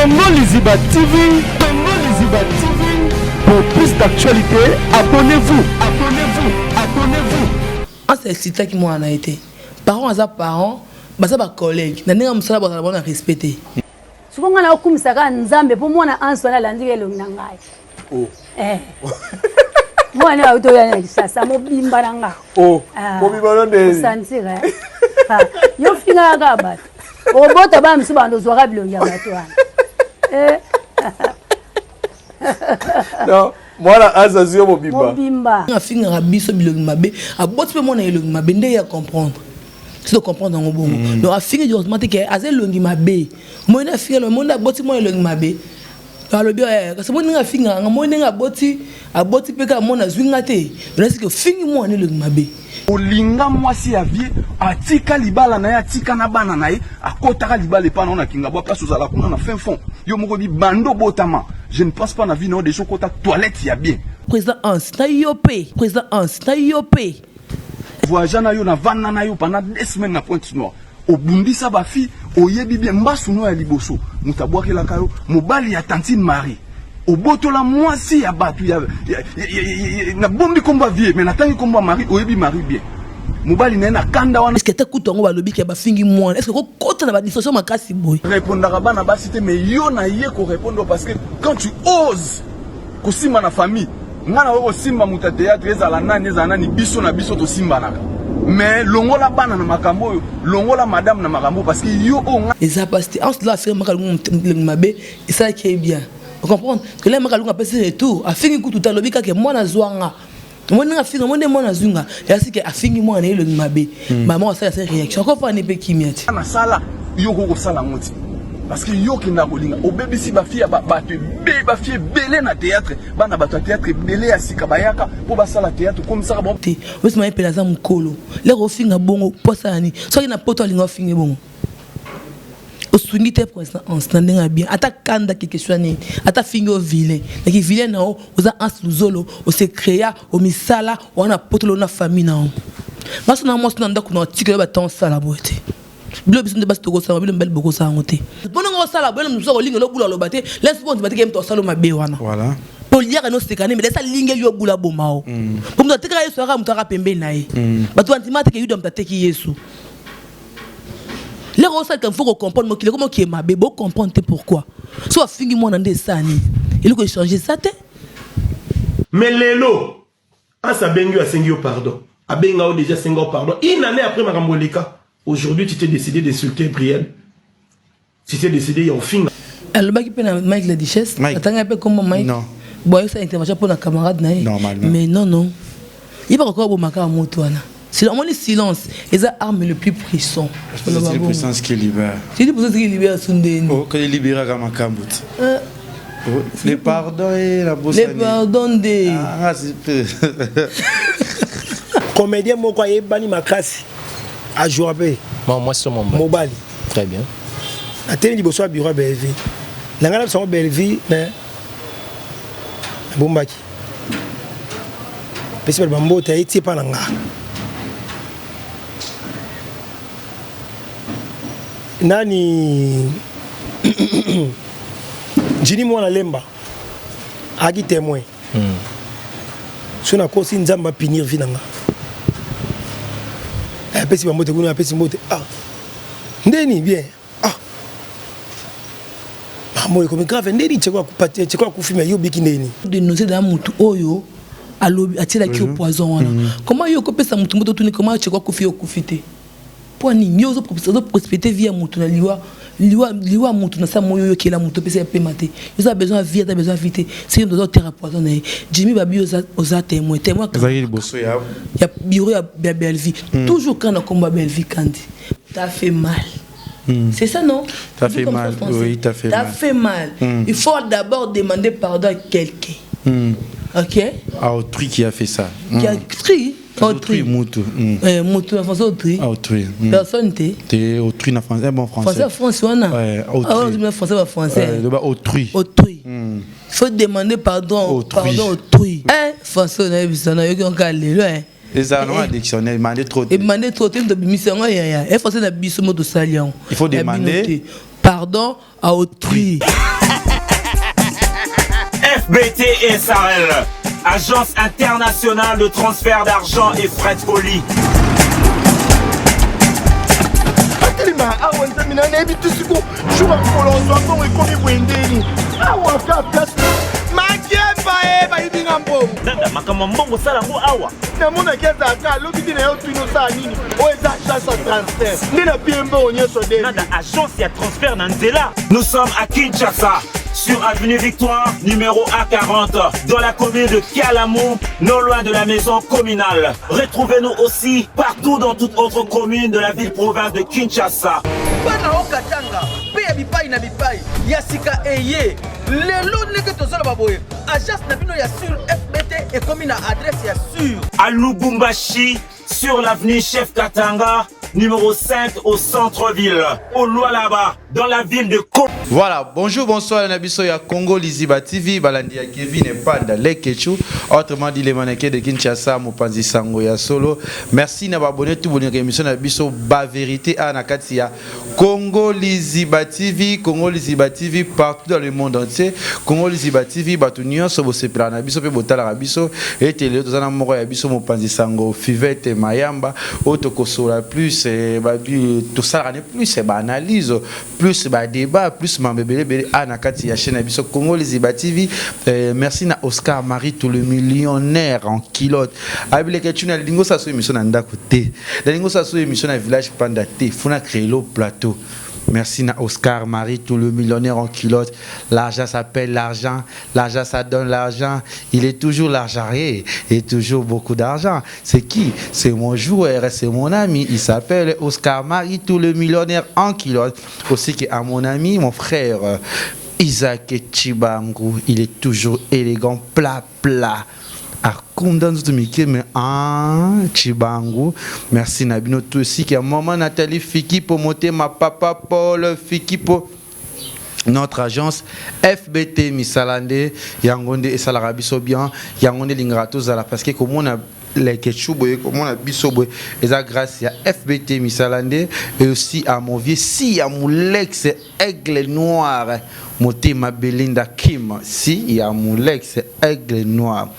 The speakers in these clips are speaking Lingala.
Tongo Liziba TV, Tongo Liziba TV. Pour plus d'actualité, abonnez-vous, abonnez-vous, abonnez-vous. C'est excité qui moi en a été. Parents à parents, bah ça va collègue. N'a pas ça va bon respecter. Souvent on a comme ça quand Nzambe pour moi on a un sonal lundi le nangai. Oh. Moi on a auto ya ça mo bimba nanga. Oh. Mo bimba nde. Santira. Yo finga gaba. Obota ba msuba ndo zwa bilo ya bato wana. Non, moi la azazio mo bimba. Bimba. Na finga rabiso bilo mabe, aboti pe mona elo mabe nde ya comprendre. Tu dois comprendre dans mon bon. Donc à finir directement que azel longi mabe. Moi na finga le monde aboti moi longi mabe. Alors bien parce que moi na finga moi na aboti pe ka mona zwinga te. Parce que fingi moi na longi mabe. Olinga mwasi ya vie atika libala na ya atika na bana na ye akotaka libala epana na kinga bo place ozala kuna na fin fond yo moko bi bando botama je ne pense pas na vie na des choses kota toilette ya bien président Hans na yopé président Hans na yopé voyage na yo na vana na yo pendant 2 semaines na Pointe Noire obundisa ba fi oyebi bien mbasu no ya liboso mutabwaki la kayo mobali ya Tantine Marie obotola mwasi ya batu ya na bombi komba vie mais natangi komba Marie oyebi Marie bien mobali na kanda wana est-ce que ta kutongo ba lobi ke ba fingi moi est-ce que ko kota na ba discussion makasi boy répondra bana ba cité mais yo na ye ko répondre parce que quand tu oses ko simba na famille ngana wo simba muta théâtre ezala nani biso na biso to simba naka mais longola bana na makambo yo longola madame na makambo parce que yo o eza pasté en cela faire makalungu mabe et ça qui est bien. Vous comprenez que là, je vais faire retour. A fini tout à l'objet que moi na zwanga. Moi na fini moi na zunga. Et c'est que a fini moi na le mabe. Maman ça c'est réaction. Encore pas ne peut qui miette. Na sala yo ko sala moti. Parce que yo ki na kolinga o bébé si ba fille ba ba fille belé na théâtre. Ba na ba théâtre belé ya sika bayaka pour ba sala théâtre comme ça bon. Vous m'avez appelé za mukolo. Les refinga bongo posa ni. So ina poto linga finga bongo. Osungite président en standing bien ata kanda quelque chose ni ata fingo vilain na ki vilain na oza ansluzolo o se créa o misala on a potolo na famille na maso na mo sna ndako na tikele ba ton sala boete bilo biso ndeba stoko sala bilo mbel boko sa ngote bono ngo sala bono mso ko linga lo bula lo bate laisse bon batike mto sala mabe wana voilà poliaka no sekane mais laisse linga yo bula bomao pour mto tekala yesu aka mto aka pembe na ye batu antimate ke yudo mtateki yesu. Les gens qui faut comprendre comment qui est ma bébé, comprendre pourquoi. Soit fini moi dans des sani, il faut changer ça te. Mais lélo, en sa bengu a sengio pardon, a bengao déjà sengio pardon. Une année après ma rambolika, aujourd'hui tu t'es décidé d'insulter Brielle. Tu t'es décidé y a au fin. Alors bah qui peut na Mike la Duchesse, attends un peu comme Mike. Non. Bon ça intervention pour la camarade naï. Normalement. Mais non. Il va encore bon makara moto là. C'est le silence, les armes le plus puissant. C'est la puissance qui libère. C'est la puissance qui libère Sundeni. Oh, que libère Gamakambut. Le pardon et la bosse. Le pardon de. Ah, c'est comédien moko yebani makasi a joué. Moi c'est mon mobile. Très bien. La télé liboso a bureau Belleville. La ngala son Belleville mais bombaki. Pesi bambo ta iti pa nanga. Nani Jini mwana lemba aki témoin sona kosi nzamba punir vinanga pesi bamote kuna pesi mote ndeni bien moi comme grave ndeni tshekwa kupatia tshekwa kufima yo biki ndeni de nous aider à mutu oyo alobi atila ki au poison wana comment yo ko pesa mutu moto tuni comment tshekwa kufi yo kufite pour ni miozo prospérité via mutu na liwa mutu na sa moyo qui la mutu pesa pe maté ils ont besoin vie a besoin vite c'est un docteur poisonné Jimmy babi oza témoin Zahir bosso ya bureau ya Belleville toujours quand on combat Belleville kandi t'as fait mal. C'est ça non? T'as fait mal, oui, t'as fait mal. T'as fait mal. Il faut d'abord demander pardon à quelqu'un. Ok? À autrui qui a fait ça. Qui a écrit? Autrui, moutou. Moutou, en français, autrui. Autrui. Personne t'es. T'es autrui en français, bon français. Français, français, on a. Ouais, autrui. Ah, on dit français, français. Autrui. Autrui. Il faut demander pardon. Pardon, autrui. Français, on a vu ça, on a eu un cas là. Les Allemands, dictionnaire, demandez trop. Demandez trop, tu me dis, il faut demander pardon à autrui. FBT et SARL, Agence internationale de transfert d'argent et frais de colis. Nanda makama mbongo sala ngo awa. Na mona keza ka lobi na yo twino sa nini. O eza agence de transfert. Ndina piembe onyeso de. Nanda agence ya transfert na nzela. Nous sommes à Kinshasa, sur avenue Victoire, numéro A40, dans la commune de Kialamou, non loin de la maison communale. Retrouvez-nous aussi partout dans toute autre commune de la ville-province de Kinshasa. Bana okatanga, pe ya bipai na bipai, ya sika eye. Lelo neke tozala baboye. Agence na bino ya sur FBT et comme na adresse ya sur. À Lubumbashi, sur l'avenue Chef Katanga, numéro 5 au centre-ville. Au Lualaba, dans la ville de Congo. Voilà, bonjour, bonsoir, Nabiso ya Congo Liziba TV, Balandi ya Kevin et Panda Lekechu, autrement dit les mannequins de Kinshasa, Mopanzi Sango ya Solo. Merci d'avoir abonné tout bonne émission Nabiso Ba Vérité à Nakatia. Congo Liziba TV partout dans le monde entier. Congo Liziba TV, Batunion, Sobose Plan Nabiso, Botala Nabiso, et Télé, Tozana Moro Yabiso, Mopanzi Sango, Fivette, Mayamba, Otokosola plus, tout ça, plus, c'est analyse, plus, débat, plus, Mambébélé, Anakati, Yachen Nabiso, Congo Liziba TV. Merci na Oscar Marie, tout le millionnaire en kilote. Abile Ketchuna, Lingo Sasso émission Nanda côté. La Lingo Sasso émission na village Pandate, Funa créé le plateau. Merci na Oscar Marie, tout le millionnaire en culotte. L'argent s'appelle l'argent. L'argent, ça donne l'argent. Il est toujours l'argent et toujours beaucoup d'argent. C'est qui? C'est mon joueur, c'est mon ami. Il s'appelle Oscar Marie, tout le millionnaire en culotte. Aussi que à mon ami, mon frère Isaac Chibangu. Il est toujours élégant, plat. Chibangu. Merci Nabino tout aussi qui a maman Nathalie Fiki pour monter ma papa Paul Fiki pour notre agence FBT Misalande Yangonde et Salarabiso bien Yangonde Lingrato Zala parce que comme on a les Ketchouboy, comme on a Bisoboy et ça grâce à FBT Misalande et aussi à mon vieux si à mon lex aigle noir Moté ma Belinda Kim, si il y a mon lex aigle noir.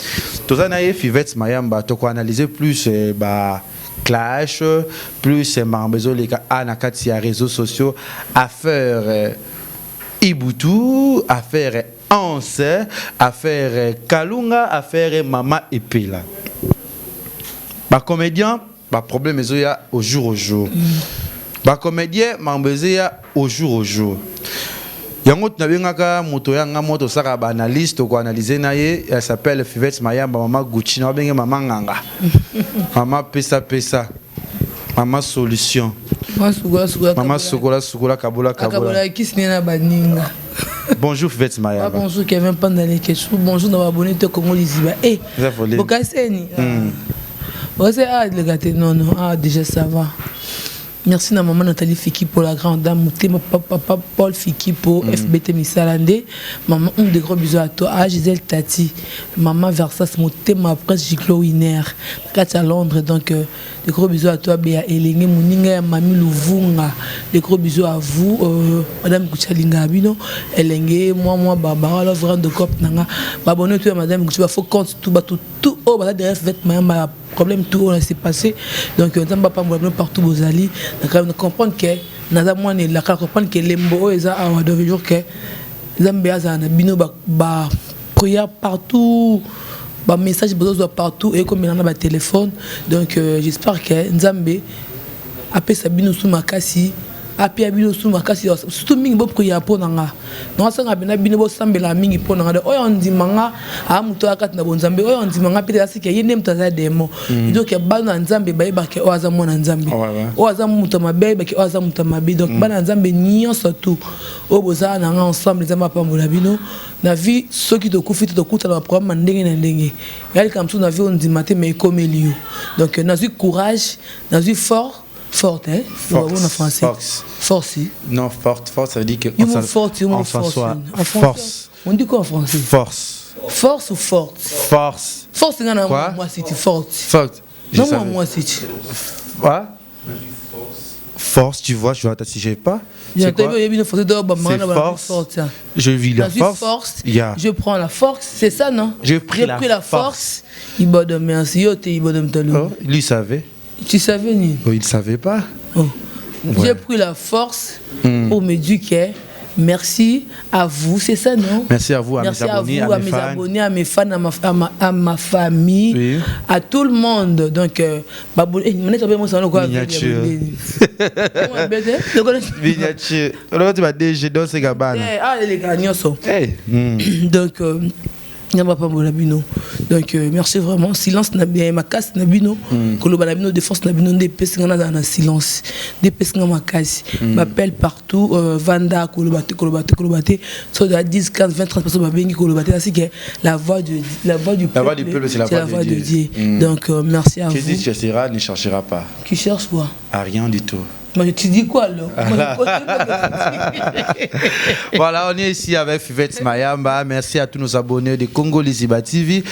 Tout ça n'a Fivette Mayamba, tu peux analyser plus clash, plus marbezo les anakati à réseaux sociaux, affaire Ibutu, affaire Anse, affaire Kalunga, affaire Mama Epela. Bah comédien, bah problème au jour au jour. Bah comédien, marbezo au jour. Yango tunabengaka moto yanga moto saka ba analyste ko analyser naye elle s'appelle Fivette Mayamba mama Gucci na benge mama nganga mama pesa mama solution mama sukola kabola kisnena baninga. Bonjour Fivette Mayamba. Bonjour Kevin Pandale Ketchou. Bonjour dans abonné te Congo Liziba. Bokaseni. Le gâteau non déjà ça va. Merci à maman Nathalie Fiki pour la grande dame, papa Paul Fiki pour FBT Misalande, maman un des gros bisous à toi, à Gisèle Tati, maman Versas, ma presse Giclo Winer, à Londres, donc des gros bisous à toi, Béa Elenge, Mouninga, Mami Louvunga, des gros bisous à vous, madame Kouchalinga Abino, Elenge, moi, Barbara, la grande de Cop Nanga, babonne toi, madame Kouchalinga, faut compte tout, oh, bah là, derrière, ma problème tout s'est passé donc on n'a pas partout aux alliés donc comprendre que nous avons la comprendre que les mots ils ont de jour que Zambia a bino ba prière partout ba message besoin partout et comme il en a téléphone donc j'espère que Nzambe après ça bino sous makasi api abino sous makasi surtout mingi bo prière pour nanga non ça ngabina bino bo sambela mingi pour nanga oyo ndimanga a muto akati na bonzambe oyo ndimanga pete asike yene mtaza demo donc bana nzambe bayeba ke oaza mona nzambe oaza muto mabe ke oaza muto mabe donc bana nzambe nyonso tout o boza nanga ensemble nzamba pambola bino na vie ceux qui te kufite to kuta na programme ndenge na ndenge yali comme ça na vie on ndimate mais comme Elio donc na eu courage na eu forte, hein? Force. Force. Non, forte, ça veut dire que force. On dit quoi en français? Force. Force ou forte? Force. Force, c'est moi, c'est forte. Forte. Non, moi, c'est. Quoi? force, tu vois, je vois, si j'ai pas. C'est quoi? C'est force. Je vis la force. Je prends la force, c'est ça, non? J'ai pris la force. Il m'a donné merci, lui savait. Tu savais, ni? Oh, il savait pas. Oh. Ouais. J'ai pris la force pour m'éduquer. Merci à vous, c'est ça, non? Merci à vous, à merci mes abonnés, à mes abonnés, à mes fans, à ma famille, oui. À tout le monde. Donc, miniature. Miniature. Donc, donc merci vraiment. Silence n'a bien ma casse n'a bino. Koloba n'a bino défense n'a bino des pestes dans un silence. Des pestes dans ma casse. M'appelle partout. Vanda kolobate. Soit de 10, 15, 20, 30 personnes m'appellent kolobate. Ainsi que la voix du peuple. La voix du peuple, c'est la voix de Dieu. Donc merci à vous. Qui dit cherchera ne cherchera pas. Qui cherche quoi? À rien du tout. Mais tu dis quoi là? Voilà, on est ici avec Fivette Mayamba. Merci à tous nos abonnés de Congo Liziba TV.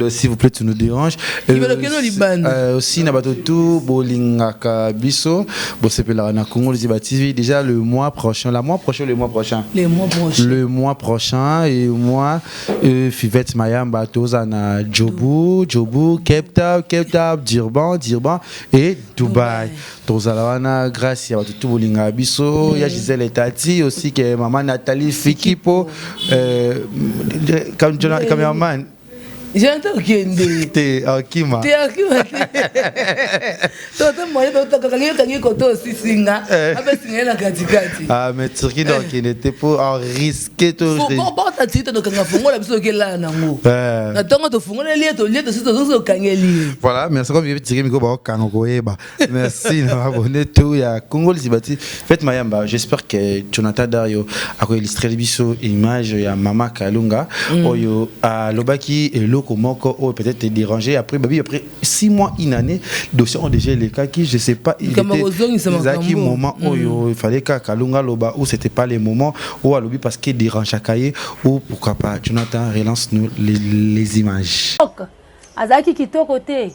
S'il vous plaît, tu nous déranges. Aussi, Nabatotu, Bolingaka Biso, Bosepela na Congo Liziba TV. Déjà le mois prochain. Le mois prochain. Et moi, Fivette Mayamba, Tozana Jobu, Cape Town, Durban et Dubaï. Tozalawana. Grâce à tout Bolinga Bisso, il y a Gisèle et Tati aussi, que maman Nathalie Fikipo, comme cameraman. J'ai entendu T'es Akima. Ah, mais Turquie, donc, il n'était pas en risque. Voilà, merci. Merci d'abonner tout. Il y a Congo Lisibati. Faites Mayamba. J'espère que Jonathan Dario a illustré l'image. Il y a Mama Kalunga. Oyo à Lobaki et Loko. Comment peut-être te déranger après 6 mois, une année, les dossiers ont déjà les cas qui je sais pas il était moment où il fallait qu'à Kalunga Loba où c'était pas les moments où à Lobi parce qu'il dérange à Kaye ou pourquoi pas Jonathan relance nous les images. Azaki kitoko te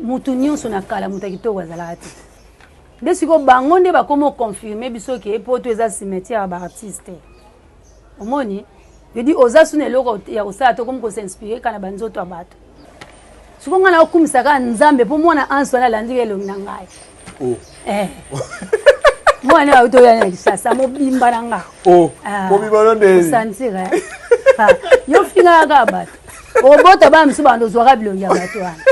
mutu nyonso na kala mutu kitoko azalati de siko bango nde bakomo confirmer biso ke poto eza cimetière ba artiste omoni. Je dis aux asune loko ya usato comme ko s'inspirer kana banzoto abato. Sukonga na okumisaka nzambe po mwana anso na landire lo ngai. Oh. Mwana auto ya na sasa mobimba nanga. Oh. Mobimba no de. Santira. Yo finga ga bato. Obota ba msu bando zwa rabilo ya bato wana.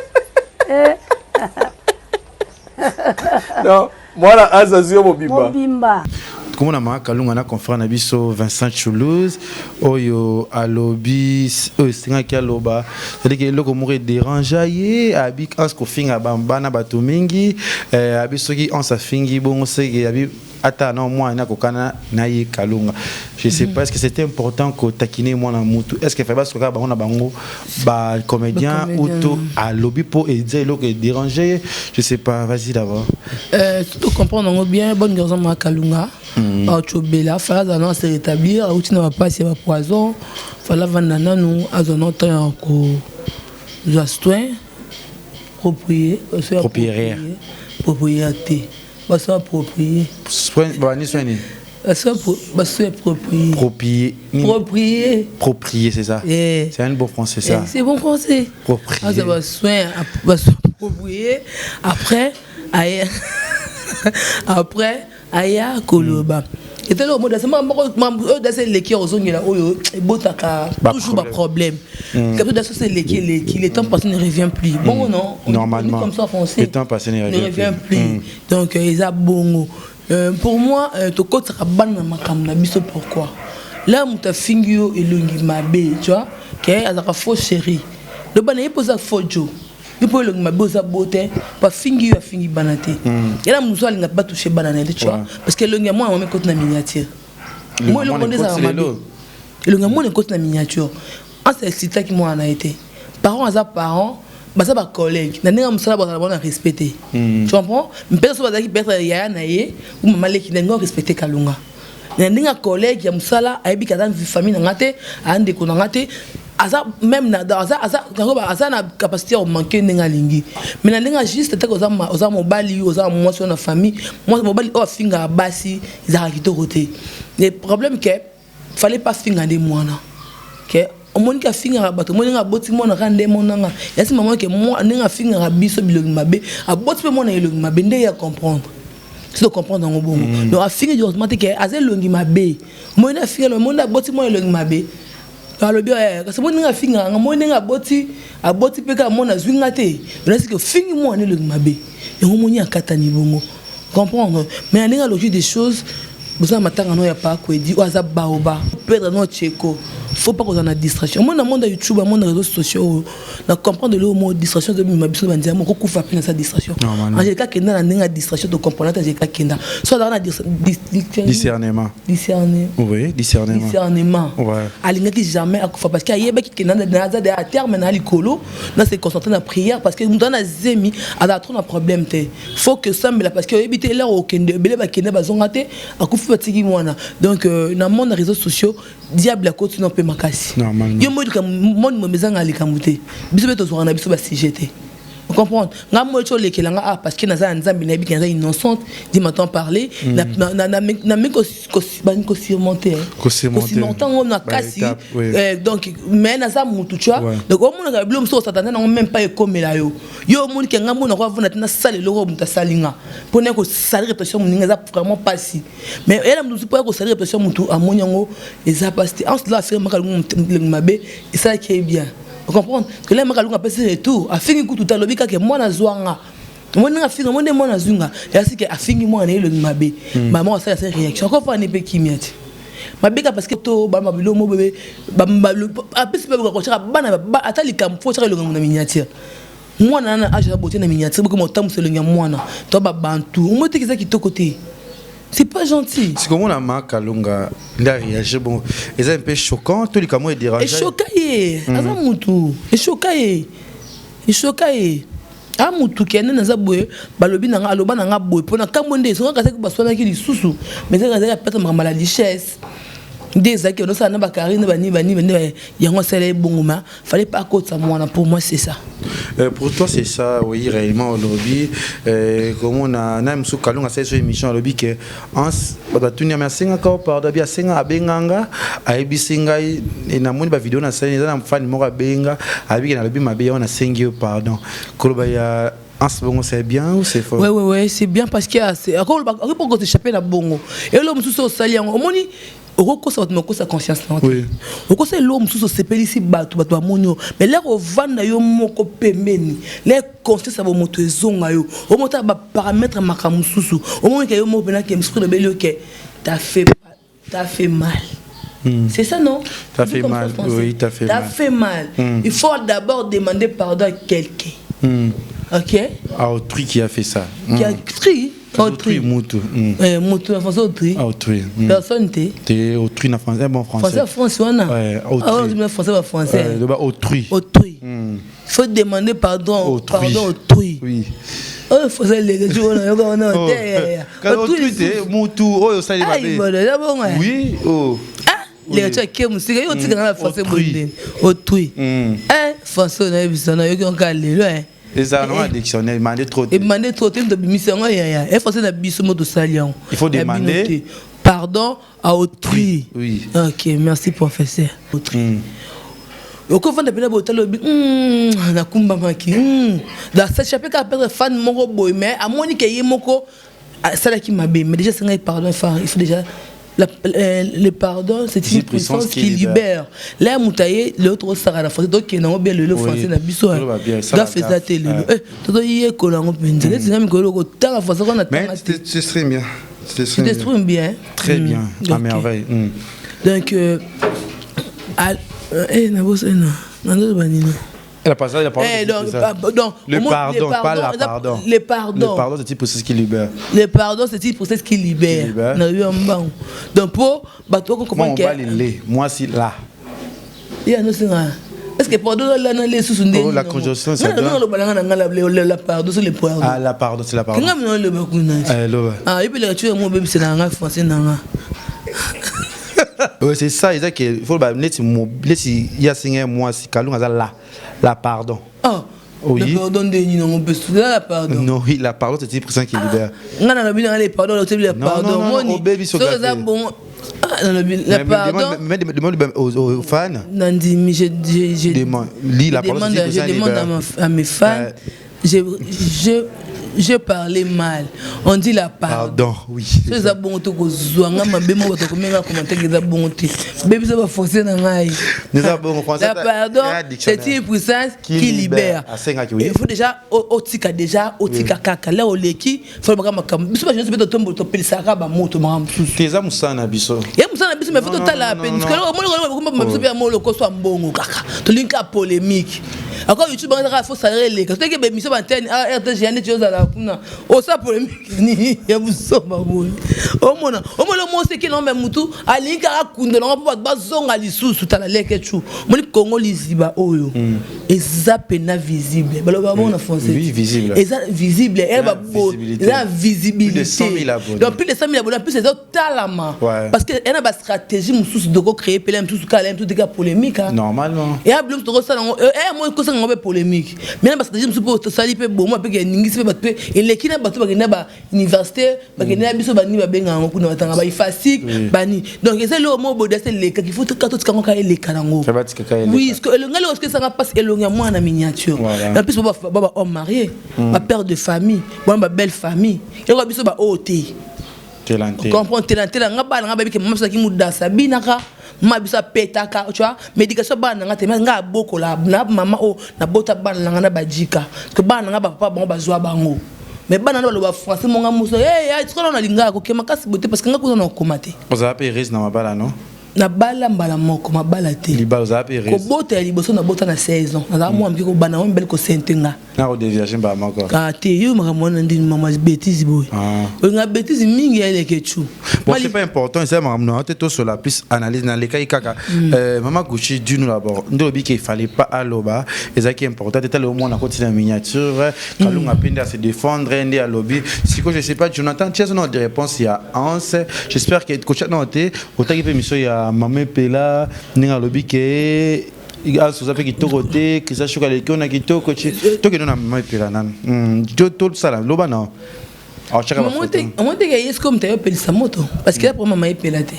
Non, mwana azazio mobimba. Mobimba. Comme on a marqué Kalunga na confrère na biso Vincent Choulouz oyo alobi singa ki aloba c'est-à-dire que loko mourir déranger abi asko finga bambana bato mingi abi soki on sa fingi bon c'est que abi ata non moi na kokana na ye Kalunga je sais pas est-ce que c'était important que takiner moi na mutu est-ce que fait parce que ba on a bango ba comédien ou to alobi pour aider loko déranger je sais pas vas-y d'abord tout comprendre bien bonne garçon ma Kalunga Bela, fallait dans se rétablir, où tu n'as pas passé à poison, fallait vendre nous à un autre encore soin, propriétaire, propriété, ça propriété. Soin, ni soigné. Proprié, c'est ça. C'est un bon français ça. C'est bon français. Proprié. Ça va soin, proprié. Après, aya koloba. Et là, au mode de c'est les qui ont toujours un problème. Comme ça, c'est les qui le temps passé ne revient plus. Bon, non. Normalement. Comme ça en français. Le temps passé ne revient plus. Donc, ils ont bon. Pour moi, tu côté raban na makam na biso pourquoi? Là, mon ta fingio et lungi mabe, tu vois, qui est à la fausse chérie. Le ban est posé à Fojo. Il faut le mabosa beauté pas fingi ya fingi banate et là nous allons pas toucher banane tu vois parce que le gars moi on met côté na miniature moi le monde ça le gars moi le côté na miniature en c'est cita qui moi en a été parents à parents bah ça ba collègue na ninga musala ba na respecter tu comprends mais personne va qui perdre ya na ye ou maman le qui n'a respecter Kalunga na ninga collègue ya musala aibi ka dans famille na ngate ande ko na ngate même na capacité à manquer n'enga lingi mais na n'enga juste te oza mobali oza moi sur na famille moi mobali o finga basi za kito côté le problème que fallait pas finga des mois que au monde qui finga bato mo n'enga boti mo na rande mo n'enga yasi maman que moi n'enga finga biso bilongi mabe a boti pe mo na bilongi mabe nde ya comprendre c'est de comprendre en bon donc a finga directement que azel longi mabe mo na finga le monde a boti mo longi mabe alors bien parce que moi n'enga finga moi n'enga boti a boti pe ka mo na zwinga te mais c'est que fingi mo na longi mabe et mo ni akatani bongo comprendre mais n'enga logique des choses besoin matanga no ya pas quoi dit oza baoba perdre no tcheko faut pas qu'on en a distraction moi dans le monde YouTube dans les réseaux sociaux na comprendre le mot distraction de ma biso bandia mo ko kufa pina sa distraction en j'ai ka kenda na ninga distraction de comprendre j'ai ka kenda soit dans la discernement oui discernement ouais alinga qui jamais akufa parce qu'il y a ba qui kenda na za de à terme na likolo na se concentrer na prière parce que dans na zemi a trop na problème te faut que ça mais parce que éviter là au kende bele ba kenda bazonga te akufa fatigi mwana donc na monde réseaux sociaux diable à côté non peut makasi yo mo ka monde mo mezanga likamute biso beto zo na biso ba sujet vous comprenez nga mo cho lekela nga parce que naza nzambi na bi kanza innocente dit m'entend parler na me ko surmonter na kasi donc mais naza mutu tu vois donc au monde ka blom so satana na même pas comme là yo monde ki nga mo na ko vona na sale lo ko muta salinga pone ko sale répression muninga za vraiment pas si mais elle me dit pas ko sale répression mutu amonyango eza pas si en cela faire makalungu mabe et ça qui est bien. Vous comprenez que là makalunga pese retour afingi kutu talobika ke mwana zwanga mwana afinga mwana mwana zunga yasi ke afingi mwana ile mabe maman ça c'est réaction encore pas ne pe kimiati mabeka parce que to ba mabilo mo bébé ba apesi pe ko chaka bana atali kamfo chaka le na miniature mwana na age aboté na miniature beaucoup mo tamu selonga mwana to ba bantu mo te kisa kitoko te. C'est pas gentil. C'est comme on a marqué Kalunga, il a réagi bon. Et c'est un peu choquant, tout le monde est dérangé. Et choqué, azamutu. Et choqué. Et choqué. Amutu qui est né dans un bois, balobi nanga aloba nanga bois. Pendant kamonde, ils sont cassés que baswana qui dit sous. Mais c'est quand il y a peut-être ma maladie chaise. Des acquis, on a na bakari na bani yango sele bongoma. Fallait pas côté ça moi pour moi c'est ça. Pour toi c'est ça oui réellement au lobby comme on a na msu Kalunga c'est sur émission au lobby que ans ba tunia ma singa ka pardon bia singa abenganga aibi singa et na moni ba vidéo na sele na fan mo ka benga abi na lobby mabe on a singi pardon koloba ya en ce moment c'est bien ou c'est faux? Ouais c'est bien parce qu'il y a encore pour t'échapper la bongo et l'homme sous au salian au moni oko sa otmo ko sa conscience na oui oko sa l'homme sous se pelisi bato amonyo mais là au vanda yo moko pemeni les conscience abo moto ezonga yo o mota ba paramètre makamususu au moins que yo mo pena ke msukro de belio ke t'as fait mal. C'est ça non? T'as fait mal. Oui, t'as fait mal. Il faut d'abord demander pardon à quelqu'un. OK? À autrui qui a fait ça. Qui a écrit autrui mutu. Mutu en français autrui. Autrui. Personne t'es autrui en français bon français. Français on a. Ouais, autrui. Ah on dit français pas français. Autrui. Autrui. Il faut demander pardon autrui. Oui. Oh faut ça les jours on a autrui t'es mutu oh ça les babé. Oui, oh. Les gens qui aiment musique yo tika na français bonde. Autrui. Français na bisana yo qui on calé là. Les anois dictionnaire demander trop. Demander trop de bimisanga ya. Et français na biso moto salian. Il faut demander pardon à autrui. Oui. OK, merci professeur. Autrui. Oko vanda pena botalo na kumba maki. Da sa chapé ka perdre fan moko boy mais à moni ke yemoko ça là qui m'a bé mais déjà c'est un pardon il faut déjà le pardon c'est une puissance qui libère. Là moutaye l'autre sera la force donc non bien le français na biso. Da fait ça télé. Todo yé ko la ngopende. C'est même ko ko ta force qu'on a. Mais c'est très bien. C'est très bien. Très bien. À merveille. Donc na bosse na ndo banini. Elle a passé, donc, le pardon, pas la pardon. Le pardon. Le pardon, c'est un processus qui libère. Le pardon, c'est un processus qui libère. Donc, pour bateau qu'on comprend que. Moi, c'est là. Il y a est-ce que pardon là dans les sous la conjonction c'est non la pardon c'est le pardon. Ah la pardon c'est la pardon. Quand même le bakuna. Ah et puis le tu es mon bébé c'est dans français dans Ouais, c'est ça, il faut laisser y a signé moi si Kalou la pardon. Ah. Oui. La pardon de Nino, on peut se la pardon. Non, oui, la pardon, c'est le président qui libère. Non, non, pardon, le pardon. Non, non, baby, c'est bon. La pardon. Demande aux fans. Nandi, mais je demande à mes fans. Je parlais mal. On dit la pardon. Oui. C'est ça bon to ko zwanga mabemo to ko menga commenter que ça bon te. Bébé ça va forcer na ngai. La pardon, c'est une puissance qui libère. Il faut déjà otika kaka là au leki, faut pas makam. Biso ba je peux tomber to pelisaka ba moto makam. Teza musana biso. Ya musana biso mais faut to la peine. Parce que là mo biso bien mo lo ko so mbongo kaka. To linka polémique. Encore YouTube on faut saler les. Parce que biso ba antenne RTG ane chose à kuna osa polémique ni ya busoma boy omona mo se ki no me mutu alinka akunda no ba bazonga lisusu tala leke chu moni Congo liziba oyo eza pena visible baloba bona français oui visible eza visible et ba la visibilité donc plus de 100 000 abonnés plus c'est talama parce que y a ba stratégie mususu de créer pele mususu kala mususu de polémique normalement et a blum to ça moi ko ça ngobe polémique mais ba stratégie mususu pour sali pe bon moi pe que ningisi pe et les qui n'a pas tout ba université ba kena biso ba ni ba benga ngo kuna batanga ba ifasik bani donc c'est le mot bodé c'est les qu'il faut que tout quand ka les kanango oui parce que le ngalo parce que ça passe elonga moi na miniature en plus baba homme marié ma père de famille ba belle famille et ko biso ba oté telanté comprends telanté nga ba nga ba bi ke mama sa ki muda sabinaka ma bisa petaka tu vois médication bana nga te nga boko la na mama o na bota bana nga na bajika que bana nga papa bon bazwa bango mais bana na ba français monga muso tu connais na linga ko ke makasi bote parce que nga ko na komate vous avez risque na mabala non na bala mbala moko mabala te libala vous avez risque ko bota liboso na bota na 16 ans na mo amki ko bana mo mbel ko sentenga na ko déviation ba mako ka te yo makamona ndi mama bêtise boy nga bêtise mingi ya leke chu bon c'est pas important c'est maman te to sur la plus analyse na leka ikaka maman Gucci du nous d'abord ndobi qu'il fallait pas aloba et ça qui est important c'était le moment na côté miniature kalunga pende à se défendre ndi à lobby si que je sais pas Jonathan tu as une autre réponse il y a Hans j'espère que coach noté autant qu'il peut mission il y a maman Pela ninga lobby que il a sous qui côté que ça choque les qu'on qui to coach to que non maman Pela nan tout ça là loba non moi te que est comme tu as appelé sa moto parce que là pour maman Pela te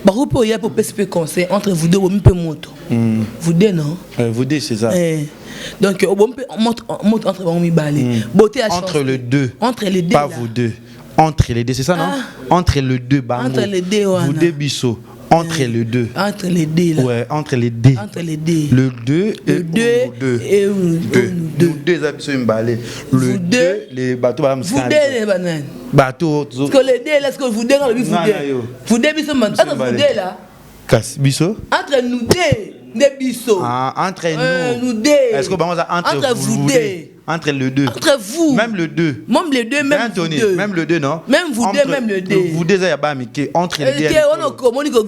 Barou pour y a pour PSP conseil entre vous deux, on peut moto. Vous deux non? Vous deux c'est ça. Donc on peut monte entre vous mi balé. Beauté à entre les deux. Entre les deux. Pas vous deux. Entre les deux, c'est ça non? Entre les deux bango. Entre les deux. Vous deux bisous. Entre les deux. Entre les deux là. Ouais, entre les deux. Entre les deux. Le deux et nous deux absolument balé. Le deux les bateaux va me vous deux les bananes. Bateau. Parce que les deux là ce que vous deux le vous deux. Vous deux bisous man. Entre vous deux là. Casse bisous. Entre nous deux. Des bisous. Entre nous deux. Est-ce que entre vous deux? Entre le deux. Entre vous. Même le deux. Même les deux, même vous deux. Même le deux, non? Même vous deux, même le deux. Vous deux, il y a pas miqué. Entre les deux. On a communiqué,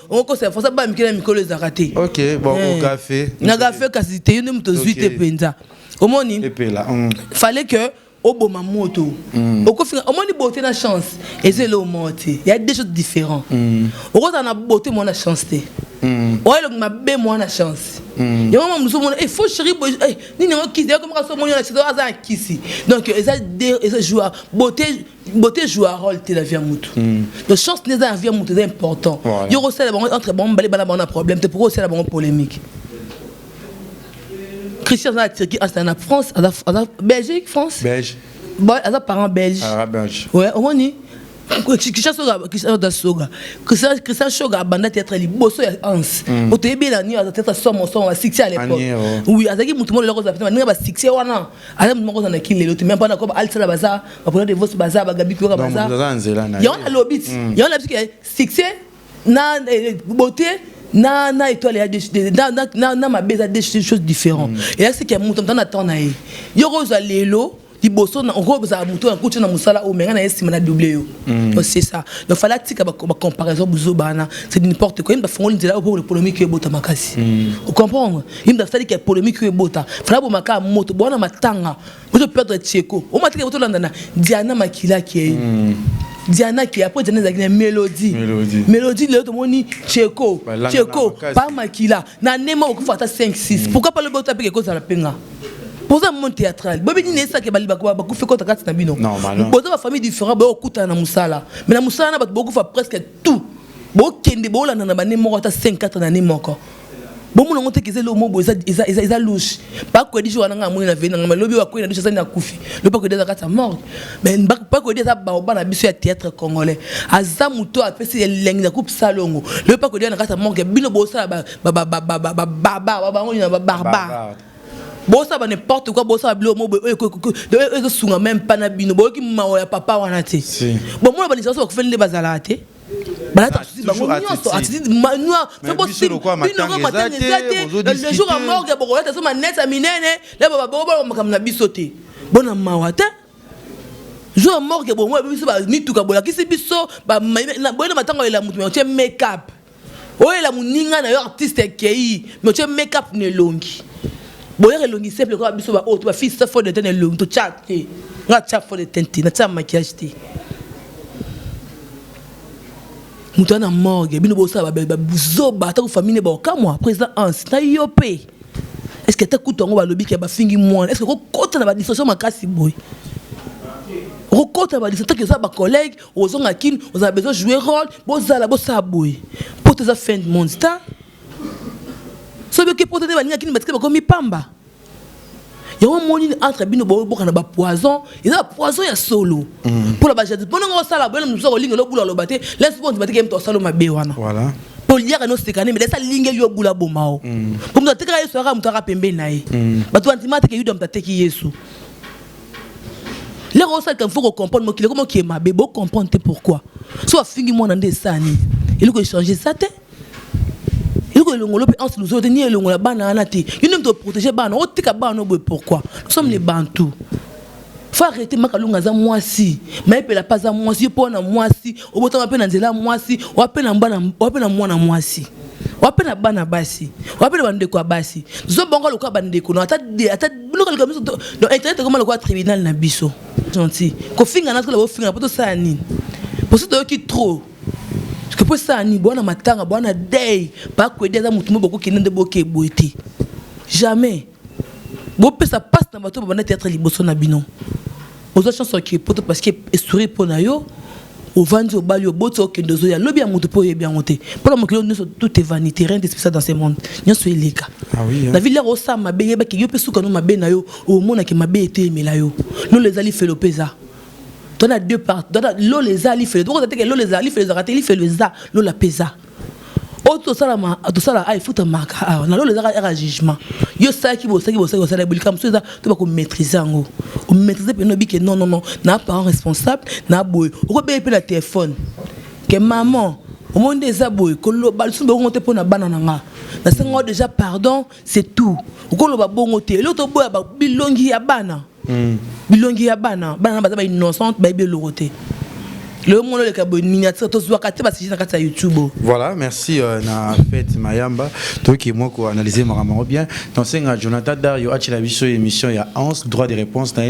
on a ça pas miqué, Micolo Zaraté. Ok, bon, au café. Na café, quasi, nous te zuite penza. Au moins, fallait que. Au bon moto. Au moins, il beauté la chance. Et c'est le monté. Il y a des choses différentes. Au moins, on a beauté, moi, la chance. Ouais, le m'a bé moi la chance. Il y a un moment il faut chérir ni non qui comme ça mon c'est hasard qui donc ils jouent beauté joue un rôle la vie mutu. Donc chance n'est pas vie mutu c'est important. Il y a aussi entre bon balé bala on a problème c'est pour aussi la bonne polémique. Christian a Turquie en France en Belgique France. Belge. Bon, à parents belges. Belge. Ouais, on y Christian Soga banda théâtre liboso ya Hans otebi la ni théâtre somo à 6 à l'époque oui azaki mutu mo loko za pena ninga ba 6 wana ala mutu moko na kile lote même pas na ko altsala baza ba de vos baza ba gabi ko baza ya on lobit ya on la que 6 na beauté na étoile ya na ma beza des choses différentes et là c'est qu'il y a mutu dans attend na yo roza lelo liboso na on za mutu na kutu na musala o menga na esima na doublé donc c'est ça donc fallait tika ba comparaison buzo bana c'est n'importe quoi il va faire une pour le polémique et bota makasi vous comprenez il va faire que polémique et bota fallait bo maka moto bona matanga vous perdre Tcheko o matika boto landana Diana Makila qui est Diana qui après Diana zakina mélodie le to moni Cheko pas makila na nema okufata 5 6 pourquoi pas le boto apeke ko za la penga pour ça mon théâtral bobi ni ça ke bali bakwa bakufe ko takati na bino boto ba famille différent ba okuta na musala mais na musala na bato bokufa presque tout bo kende bo la na ba nema ko ta 5 4 na nema ko bon mon onte kize le mot isa louche pas que dit wana nga moni na vena nga lobi wa ko na douche ça na kufi le pas que des akata mort mais pas que des ça ba na biso ya théâtre congolais aza muto a pesi elengi na coupe salongo le pas que des na kata mort bino bo ça ba bosa ba n'importe quoi bosa bilo mo de sunga même pas na bino bo ki mawo ya papa wana te bon mo ba ni so ko fende bazala te balata toujours attitude noir c'est bon c'est quoi matin le jour à mort ya bokolata so maneta minene le baba bobo makamna bisote bona mawata jour à mort ya bo mo biso ba ni tuka bola kisi biso ba na bona matango ela mutu me make up oye la muninga na yo artiste kei me make up ne longi boyere longi simple ko biso ba auto ba fils ça faut de tenir longi to chat nga chat faut de tenter na tsa maquillage te mutana morgue bino bosa ba buzoba ta ko famille ba kamwa président ans na yopé est-ce que ta kutongo ba lobi ke ba fingi moi est-ce que ko kota na ba discussion makasi boy ko kota ba discussion que ça ba collègue ozonga kin on a besoin jouer rôle bozala bosa boy pour tes fin de monde ça sobe ke pour te ba ninga kin ba ko mi pamba il y a un moni entre bino bo na ba poison il y a poison ya solo pour la bajade pour ngo sala bo nous so linga lo bula lo baté laisse bon baté kem to salo mabe wana voilà pour lire no sekane mais laisse linga yo bula bo mao pour me teka yesu ara mutara pembe nae batu antimate ke yudo mtateki yesu les rosal quand faut comprendre qu'il comment qui est mabe bo comprendre pourquoi soit fingi moi na ndesani il faut changer ça te il faut que l'on peut ensuite nous tenir le la bana anati il nous doit protéger bana o tika bana pourquoi nous sommes les bantous faut arrêter makalunga za moi si mais pe la pas za moi si pour na moi si o boto ma pe na nzela moi si o pe na bana o pe na mwana moi si o pe na bana basi o pe na bande kwa basi zo bongo le kwa bande ko ata bino ka le donc internet comme le kwa tribunal na biso gentil ko finga na ko finga poto ça ni pour ce qui trop que pour ça ni bona matanga bona day pas que des amutu beaucoup qui n'ende boké boité jamais bo pe ça passe dans bato bona théâtre liboso na bino aux autres chansons qui poto parce que histoire pour na yo au vandi au balio boto que ndozo ya lobi amutu po bien monter pour la mokilo tout est vanité rien de spécial dans ce monde nyoso eleka ah oui la ville au sa mabe yeba ki yo pe suka no mabe na yo au mona ke mabe été mela yo nous les ali fait le pesa. On a deux parts. L'eau les a, il fait le droit de l'eau les a, il fait les ratés, il fait le za, l'eau la pesa. Auto salama, tout ça là, il faut te marquer. On a l'eau les a un jugement. Yo ça qui vous ça, la boule comme ça, tu vas maîtriser en haut. On maîtriser pour nous dire que non, n'a pas un responsable, n'a boy. On va payer le téléphone. Que maman, au monde des aboy, que le bal sous monter pour na banana. Na sengo déjà pardon, c'est tout. Ko lo ba bongote, l'autre boy ba bilongi ya bana. Bilongi ya bana baza ba innocente ba beloroté le monde le cabo miniature to zwa kate ba si na kata YouTube. Voilà, merci na fête Mayamba toi qui moi ko analyser marama bien donc c'est Jonathan Dario a la biso émission ya 11 droit de réponse na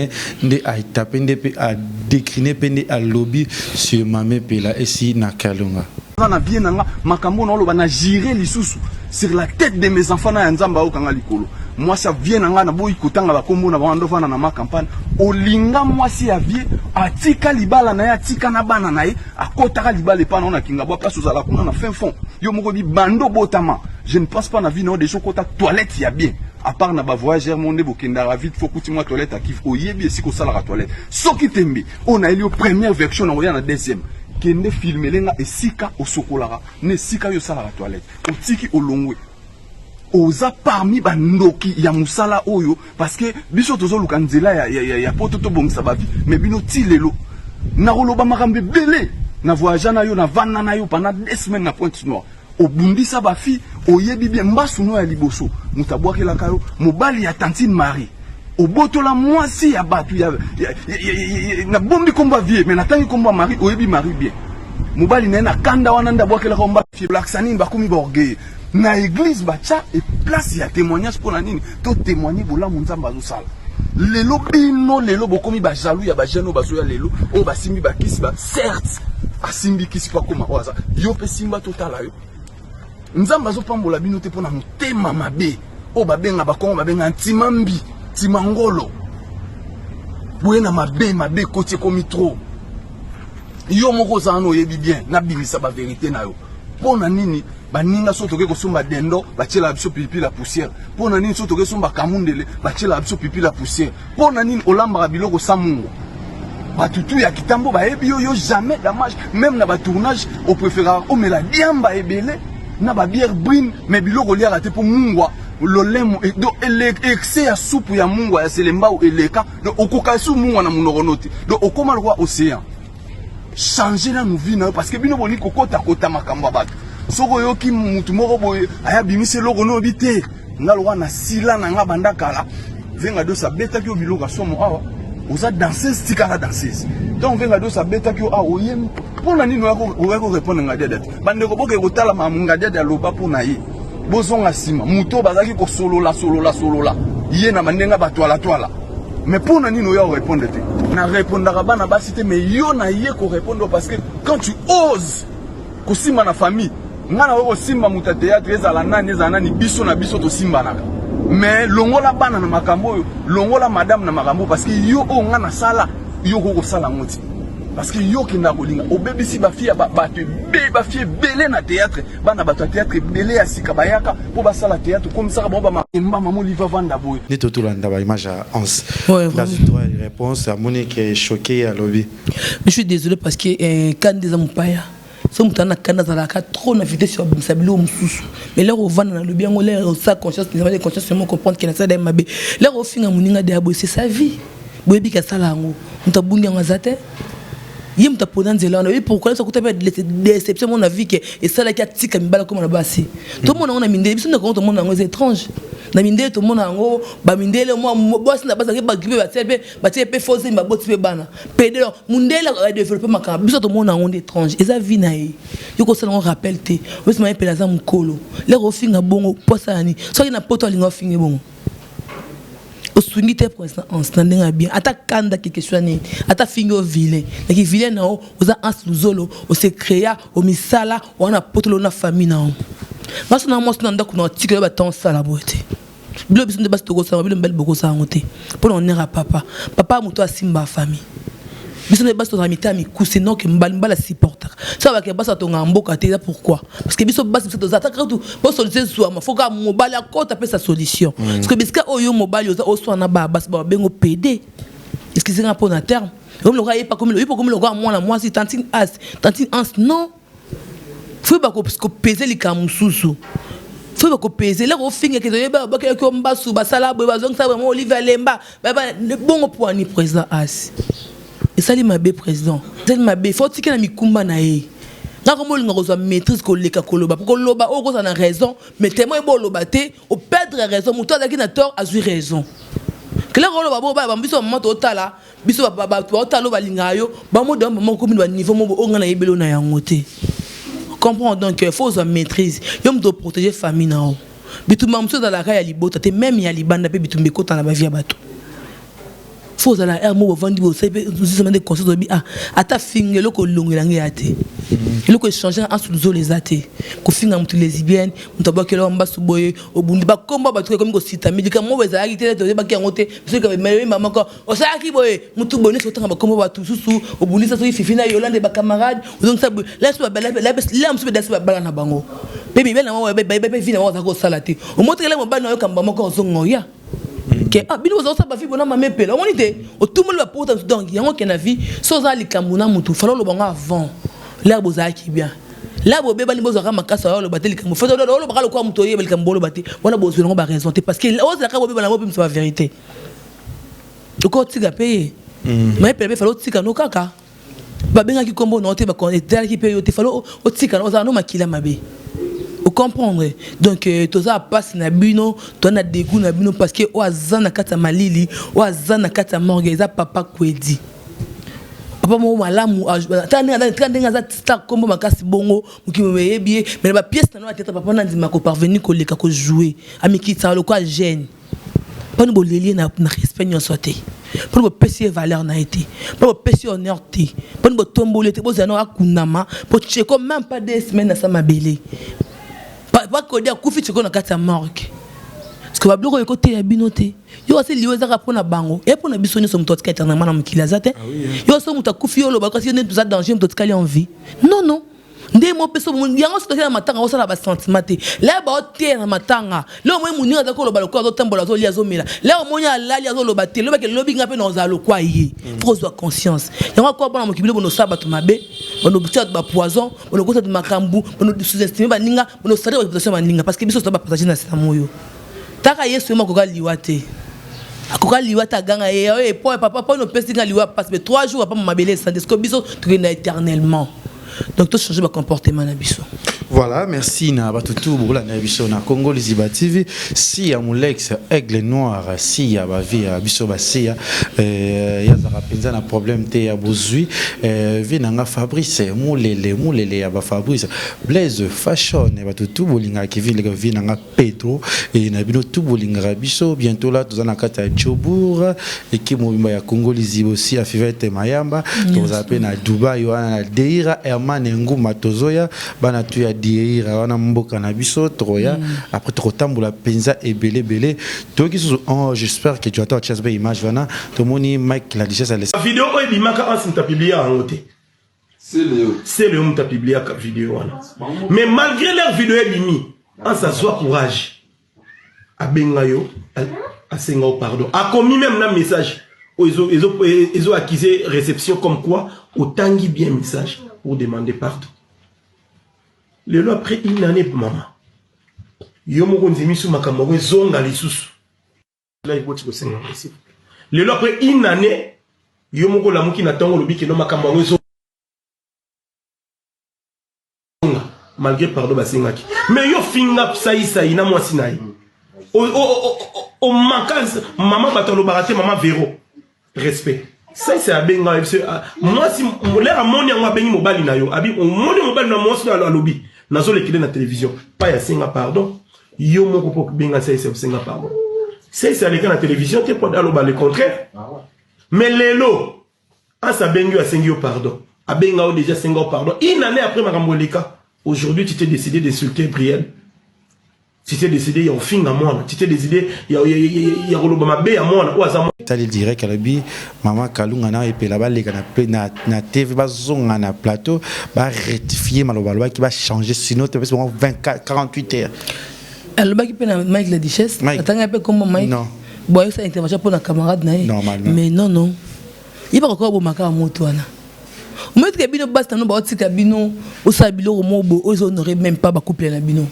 ndé a taper ndé a décliner pende à lobby sur Mame Pela et si na Kalunga na bien nga makambo na lo bana girer lisusu sur la tête de mes enfants na nzamba o kanga likolo. Moi ça vient nga na boyi kotanga ba kombo na bando fana na ma campagne olinga moi si avie atika libala na ya tika na bana na ye akotaka libala pa na kinga bo place ozala kuna na fin fond yo moko bi bando botama je ne passe pas na vie non des chokota toilette ya bien à part na ba voyageur monde bokenda vite faut kuti moi toilette akif oyebi esiko sala la toilette soki tembe on a eu première version on na deuxième kende filmer lenga esika osokolara ne sika yo sala la toilette otiki olongwe oza parmi bandoki ya musala oyo parce que biso tozo lukanzela ya poto to bongisa ba vie mais bino tilelo na roloba makambe belé na voyage na yo na vana na yo pendant 2 semaines na Pointe-Noire obundisa ba fi oyebi bien mbasuno ya liboso mutabwaki la kayo mobali ya Tantine Marie obotola mwasi ya batu ya na bombi komba vie mais na tangi komba Marie oyebi Marie bien mobali na kanda wana ndabwaki la komba fi blacksanin ba komi borgé na église bacha et place ya témoignage pour la nini to témoigner bola munzamba zo sala lelo bino lelo bokomi ba jaloux ya ba jeune bazo ya lelo o ba simbi ba kisi ba certes asimbi kisi pa koma oza yo pe simba totala yo nzamba zo pambola bino te pona motema mabe o ba benga ba kongo ba benga ntimambi timangolo boyena mabe kotie komi trop yo moko zano yebi bien na bimisa ba vérité na yo pona nini baninga soto ke kosomba dendo batiela biso pipi la poussière pona nini soto ke somba kamundele batiela biso pipi la poussière pona nini olamba biloko samungo batutu ya kitambo ba yebi yo jamais dommage même na ba tournage au préférera o mela diamba ebele na ba bière brune mais biloko lia raté pour mungwa lolemo et do excès ya soupe ya mungwa ya selemba ou eleka do okoka su mungwa na munoronote do okoma roi océan changer la nous vie parce que bino boni kokota kota makamba bato soko yoki mutu moko boye aya bimise loko no bité ngalwa na sila na nga bandakala venga do sa beta ki obiloko somo awa oza danseuse tikala danseuse donc venga do sa beta ki o oyem pona nini oyako répondre ngade date bande ko boke kotala mamunga date loba pona ye bozonga sima muto bazaki ko solola ye na mandenga batwala twala mais pona nini oyako répondre te na répondra bana basité mais yo na ye ko répondre parce que quand tu oses kosima na famille ngana weko simba muta théâtre ezala nani biso na biso to simba naka mais longola bana na makambo longola madame na makambo parce que yo o ngana sala yo ko sala ngoti parce que yo ki na kolinga o bébé si ba fille ba ba fille belé na théâtre bana ba théâtre belé ya sika bayaka po ba sala théâtre comme ça ba mba maman liva vanda boy ni to landa ba image à Hans dans une réponse à Monique est choquée à lobby je suis désolé parce que quand des amoupaya so mutana kana zalaka trop na vitesse sur sabilo mususu mais là on va dans le bien on l'air ça conscience les conscience seulement comprendre que ça mabe là on finga muninga de abo c'est sa vie boyebi ka sala ngo mutabungi ngazate yé mutapona nzela na pourquoi ça coûte pas déception mon avis que et ça là qui a tika mibala comme na basi tout le monde on a mindé biso na compte monde ngo étrange na mindé tout le monde ngo ba mindele moi boss na basa ba gripe ba tepe fausse ba boti pe bana pédé mundela a développer makamba biso tout le monde ngo étrange et ça vie na ye yo ko ça on rappelle te biso ma pela za mukolo les rofinga bongo posa ni so na poto linga finga bongo osunite pour en standing bien ata kanda quelque chose ni ata fingo vilain donc vilain na oza ans luzolo o se créa o misala on a potolo na famille na parce na moi na ndako na tikelo ba ton sala boete bilo biso de bas to ko sa bilo mbel boko sa ngote pour on ira papa muto asimba famille biso ne bas to ramita mi kusino ke mbala supporter ça va que bas to ngamboka te pourquoi parce que biso bas biso to zata tout pour solution soit ma faut que mobile à côté taper sa solution parce que biska oyo mobile o soit na ba bas ba bengo PD est-ce que c'est un point à terme comme le gars pas comme le gars moi si tantine ans non faut pas que peser les kamususu faut pas que peser là au fin que ba que mbasu ba sala ba zong ça vraiment Olivier Lemba ba bon point ni président as et ça li mabe président ça mabe faut que na mikumba na ye na comme on a maîtrise ko leka koloba pour koloba o ko ça na raison mais témoin bo loba te o perdre raison muto azaki na tort a eu raison que là koloba bo ba biso moto otala biso ba otalo ba lingayo ba mo don mo ko mi ba niveau mo o ngana yebelo na yango te comprends donc il faut maîtrise yo me doit protéger famille na o bitu mamso dans la kaya libota te même ya libanda pe bitu mbeko ta na ba via bato faut à la air mo vandi bo c'est des conseils de ah ata finge loko longela ngate loko changer en sous les athées ko finga mutu lesbienne mutu ba kelo mba suboye obundi ba komba ba truc comme ko sita médicament ba za kitele to ba ki ngote parce que mais maman ko o sa ki boye mutu bonne so tanga ba komba ba tout sous obundi ça so fifina yolande ba camarade donc ça laisse ba la musu ba ba bala na bango baby bela mo ba vina wa za ko salate o motre le mo ba na yo kamba moko zongo ya que ah bino zo sa ba fi bona ma mepela o monite o tout le monde porte donc yango ke na vie so za likamuna mutu falo lo bango avant l'herbe za ki bien l'herbe be bani bozo ka makasa lo bateli kambo falo lo ba ka lo kwa mutu ye likambo lo bati wana bozo ngo ba raison te parce que o za ka bo be bana mo bi la vérité to ko tiga payer mais pele falo tika no kaka ba benga ki kombo no te ba ko etali ki payer te falo o tika no za no makila mabe vous comprenez donc tout ça passe na bino to na dégoût na bino parce que o azana kata malili o azana kata morgeza papa kwedi papa mo malamu tandinga za star kombo makasi bongo mukimwe bien mais ba pièce na no tête papa na ndima ko parvenir ko leka ko jouer amiki ça le quoi gêne Pas nous lier na respect nous sauter. Pas nous pécier valeur na été. Pas nous pécier honneur té. Pas nous tomboler té bozano akunama pour checker même pas 2 semaines na sa mabélé. Pas que dire koufi checker na kata morgue. Parce que bablo ko côté ya binoté. Yo assez lié za rapona bango. Et pour na bisoni so mutotika éternellement na mukila zate. Yo so mutakufi yo lo ba kasi ne tuza danger mutotika li en vie. Non non. Ndé mo peso yango so na matanga o sala ba sentiment te. Là ba o te na matanga. Là mo muninga za ko lo ba lo ko zo tambola zo lia zo mela. Là o monya lali zo lo ba te. Lo ba ke lobi ngape na za lo kwa yé. Faut avoir conscience. Yango ko ba na mukibilo bono saba to mabe. Bono butia ba poison, bono ko to makambu, bono sous-estimer ba ninga, bono sala réputation ba ninga parce que biso to ba partager na sa moyo. Taka yesu mo ko ga liwate. Akoka liwata ganga e papa no pesi nga liwa passe 3 jours pas mabele sans que biso to na éternellement. Donc tout changer ma comportement na biso. Voilà, merci na batutu bola na biso na Congo Liziba TV. Si ya Molex Aigle Noir, si ya ba vie ya biso ba si ya za rapenza na problème te ya bozui vi na Fabrice mulele ya ba Fabrice Blaise Fashion na batutu bolinga ki vi na Pedro et na bino tout bolinga biso bientôt là tous na kata Jobour et ki mobimba ya Congo Liziba aussi a Fivete Mayamba tous appelé na Dubai wana Deira Herman Nguma tozoya bana tu ya Deira wana mboka na biso troya après trotambola penza et belé donc j'espère que tu attends cette image wana to moni Mike la richesse la vidéo ko ebimaka en sinta publier en hôtel c'est le mta publier la vidéo wana mais malgré leur vidéo ebimi en ça soit courage a bengayo a senga pardon a commis même un message ils ont accusé réception comme quoi autant bien message pour demander pardon. Le lot après une année maman. Yo mo konzimi su makambo zonga lisusu. Là il faut que c'est ici. Le lot après une année yo mo ko lamuki na tango lobi ke no makambo zonga. Malgré pardon basengaki. Mais yo finga saï na moi sinai. O manquance maman batalo baraté maman Véro. Respect. Ça c'est à benga moi si l'air à mon yango bengi mobali na yo abi mon mobali na moi na lobby nazo lekile na télévision pas ya singa pardon yo moko po benga ça c'est singa pardon c'est lekile na télévision te pour aloba le contraire mais lelo en sa bengi a singa pardon a benga o déjà singa pardon une année après makambolika aujourd'hui tu t'es décidé d'insulter Brielle. Si tu es décidé, il y a un fin à moi. Si tu es décidé, il y a un bé à moi. Tu dirais que maman Kalunga na et là-bas, les na TV, na plateau, va rectifier malobaloa qui va changer sinon tu vas 24, 48 heures. Alors, qui peut Mike la Duchesse, attends un peu comme Mike. Non. Bon, ça intervention pour un camarade naïf. Normalement. Mais non. Il va encore au maca à Moutouana. Moi, tu as bien basta no ba otika bino, o sabilo au mobo, o honorer même pas ba couple na bino.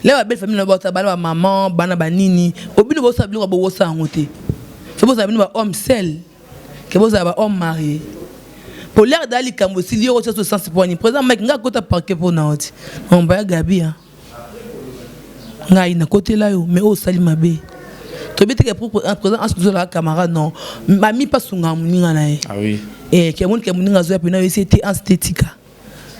Là, belle famille, maman, bana banini, au bout de votre sablier, vous avez un côté. C'est pour ça que vous avez un homme seul, que vous avez un homme marié. Pour l'air d'aller comme si il y a autre chose sens pour ni présent, mec, n'a qu'à parquer pour nous. On va Gabi, hein. N'a il n'a côté là, mais au salim mabé. Tu veux dire que pour présent, en ce que la camarade non, mamie pas son gamin n'inganae. Ah oui. Et qui a mon qui a mon n'ingazoué puis n'a c'était esthétique,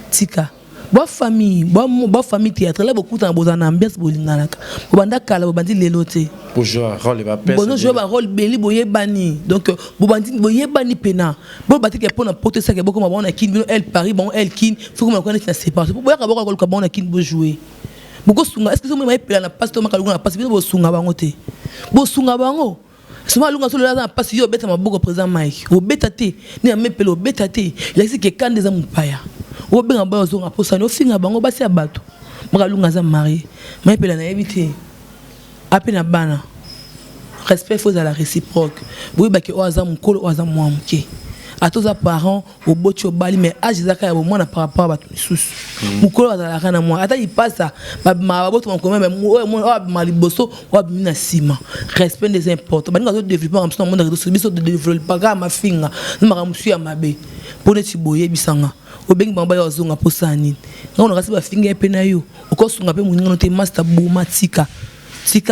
tika. Bonne famille théâtre là beaucoup dans bonne ambiance bolinganaka bobanda kala bobandi leloté pour jouer rôle va pèse bon jouer rôle beli boye bani donc bobandi boye bani pena bon bati ke pona porter ça ke beaucoup bon na kin elle Paris bon elle kin faut que on connaisse la séparation pour boya ka boko ko bon na kin bo jouer boko sunga est-ce que moi pela na passe to makalunga na passe bo sunga bango te bo sunga bango souvent lunga so la na passe yo beta maboko présent Mike o beta te ni amepelo beta te il existe que quand des hommes paya ou bien en zone pour ça nous finir bango basi abato makalunga za marié mais pela na éviter apena bana respect faut à la réciproque oui ba ke oza mukolo oza mwamuke à tous les parents au bocho bali mais âge zaka ya mwana par rapport à bato sous mukolo oza la kana moi ata il passe ça ba boto mon quand même moi maliboso wa bimina sima respect des importants ba nga développer comme ça monde réseau biso de développer pas ma finga na musu ya mabe pour ne tiboye bisanga obengi bamba ya zonga posani nga on rasiba finga pena yo okosunga pe muninga no te master boma tika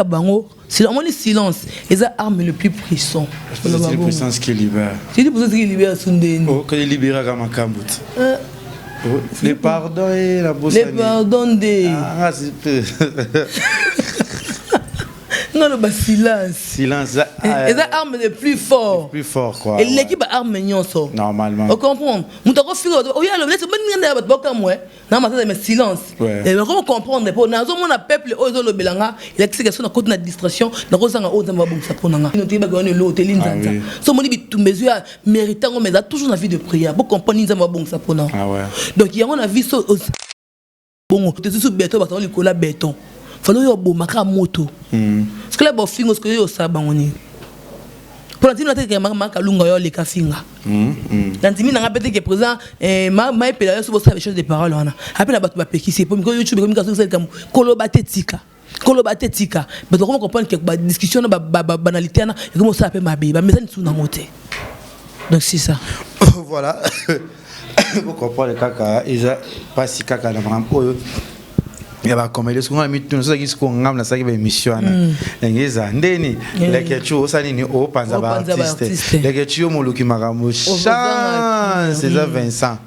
bango c'est le silence et ça arme le plus puissant c'est la puissance qui libère c'est la puissance qui libère Sundeni oh que libérer comme Kambut les pardons et la bossa les pardons de Non, le silence. Silence. Et ça arme le plus fort. Plus fort, quoi. Et l'équipe a arme mignon, ça. Normalement. Vous comprenez? Nous avons fait. Oh, il y a le silence. Et comment comprendre? Pour nous, on a peuple, on a le belanga, il y a question de côté de distraction, dans le sens où on va bon ça pour nous. Nous avons eu l'autre, l'inzanza. So, mon dit, tout mesure méritant, mais a toujours la vie de prière. Pour comprendre, nous avons bon ça pour nous. Donc, il y a un avis sur. Bon, tu es sous béton, parce que tu as béton. Il faut que tu aies un moto. Parce que là, tu as un film, tu as un sabon. Pour l'instant, tu as un les kafinga. L'intimi n'a pas été que présent, ma épée, sur vos choses de paroles. Après, la batte qui c'est pour YouTube, comme Kolobatetika. Kolobatetika. Mais tu comprends que la discussion, la banalité, et comment ça appelle ma bille. Mais ça, c'est une montée. Donc, c'est ça. Voilà. Vous comprenez le caca, ils ont pas si caca dans le il y a comme les secondes minutes nous qui sont en ça qui va émission les andeni les que tu ça ni au panzaba artiste les que tu mo luki magamu chance c'est ça Vincent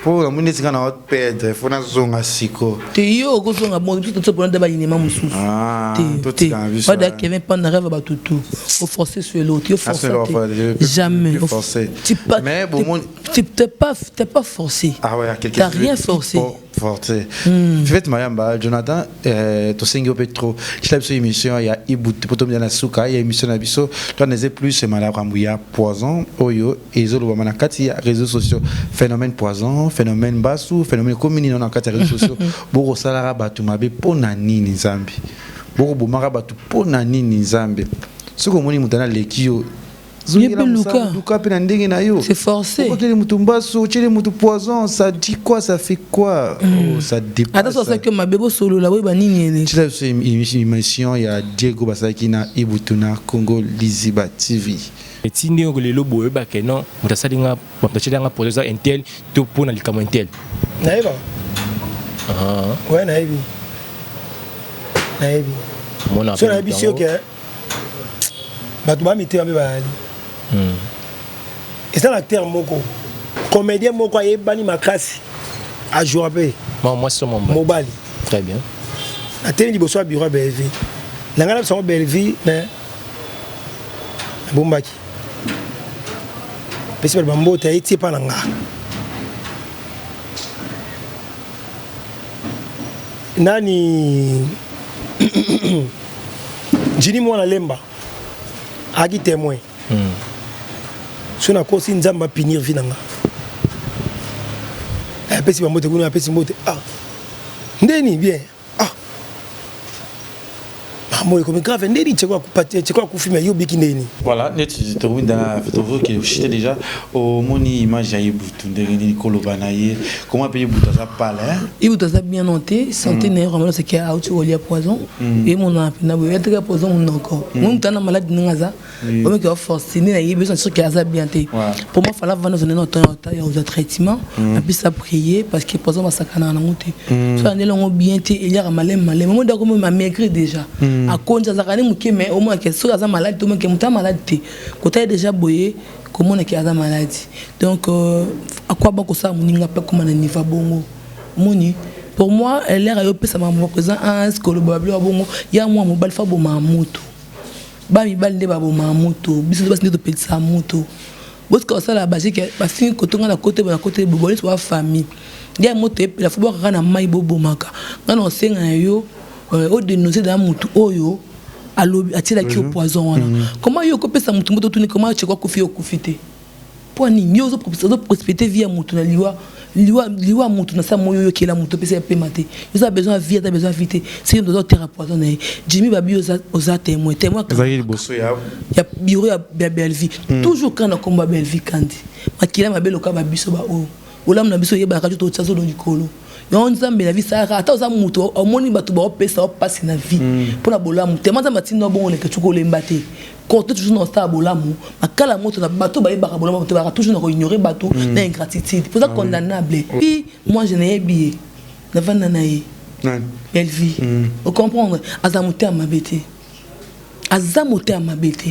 pour la munisi kana perdre il faut na zonga siko te yo ko zonga bon tout ça pour ndaba inema mususu te wada Kevin Pan rêve ba tout faut forcer sur l'autre il faut forcer jamais mais bon t'es pas forcé ah ouais quelque t'as rien forcé forcé fait Mayamba Jonathan to singo petro je l'ai sur émission il y a Ibut potom ya na suka il y a émission na biso toi ne sais plus c'est malakambu ya poison oyo ezolo ba manakati ya réseaux sociaux phénomène poison phénomène basu phénomène communé dans quatre réseaux sociaux boko salara batu mabe pona nini nzambi boko bomaka batu pona nini nzambi soko moni mutana lekio c'est forcé. Poison, ça dit quoi, ça fait quoi? Ça dépasse. Attends, ça que ma bébé solo là, oui, bah nini. Tu sais, une émission, il y a Diego Basakina, Ibutuna, Congo, Liziba TV. Et si nous avons les lobos, non, on a sali nga, on a sali nga pour ça intel, tout pour na likamo intel. Naïba. Ouais, naïbi. Mon appel. Sur la biche, ok. Bah tu vas mettre un peu bali. Et c'est un acteur moko, comédien moko a bani makasi à jouer. Moi c'est mon mobile. Très bien. La télé du bosso bureau Belleville. La gare sont Belleville, mais bombaki. Parce que le bambo t'as été pas langa. Nani Jini mwana lemba. Agi témoin. Si on a causé une zamba pinir vinanga. Un petit peu de goût, un petit peu de ah. Ndeni bien. Ah. Moi comme grave ndeni tu quoi filmer yo biki ndeni. Voilà, net tu te dans la photo qui est déjà au moni image ya Ibutu ndeni kolobanaye. Comment payer Ibutu ça parle hein? Ibutu ça bien noté, centenaire vraiment c'est qu'il y a au lia poison et mon na boya très poison mon encore. Mon tana malade ngaza. Comme que force ni na yebi sûr qu'il y a ça bien té. Pour moi fallait vendre dans notre temps il y a aux traitements et puis ça prier parce que poison va sakana na ngote. Ça ne l'ont bien té il y a malem moi d'accord m'a maigri déjà. À cause ça zakani muke mais au moins que sur ça malade tout monde que muta malade té. Côté déjà boyé comment on est qu'il y a ça maladie. Donc à quoi bon que ça muninga pas comme na niveau bongo. Moni pour moi elle est ayopé ça m'a présent un skolobabli bongo il y a moi mobile fa bo ma moto. Ba mi balde ba bo ma moto biso ba sino petit sa moto parce que ça la base que ba fin ko tonga na côté bobo soit famille dia moto e la fobo kana mai bobo maka ngana senga yo o dénoncer dans moto oyo alobi atila ki au poison wana comment yo ko pesa moto moto tuni comment tu quoi ko fi okufite pour ni yo zo prospérer via moto na liwa moto na sa moyo qui la moto pesa pe maté ils ont besoin vie t'as besoin vite c'est un docteur poisonné Jimmy babi aux témoin ya bureau ya Belleville toujours quand on combat Belleville kandi makila mabelo ka babiso ba o olam na biso yeba ka to tsazo do likolo yo nzambe la vie ça ata za moto au moni batu ba pesa o passe na vie pour la bolamu tellement za matino bon le que tu ko lembate quand toujours dans ça bolamu makala moto na bateau ba yeba ka bolamu to ba toujours na ignorer bateau na ingratitude pour ça condamnable puis moi je n'ai billet na vana nae Belleville vous comprendre azamoté à ma bête azamoté à ma bête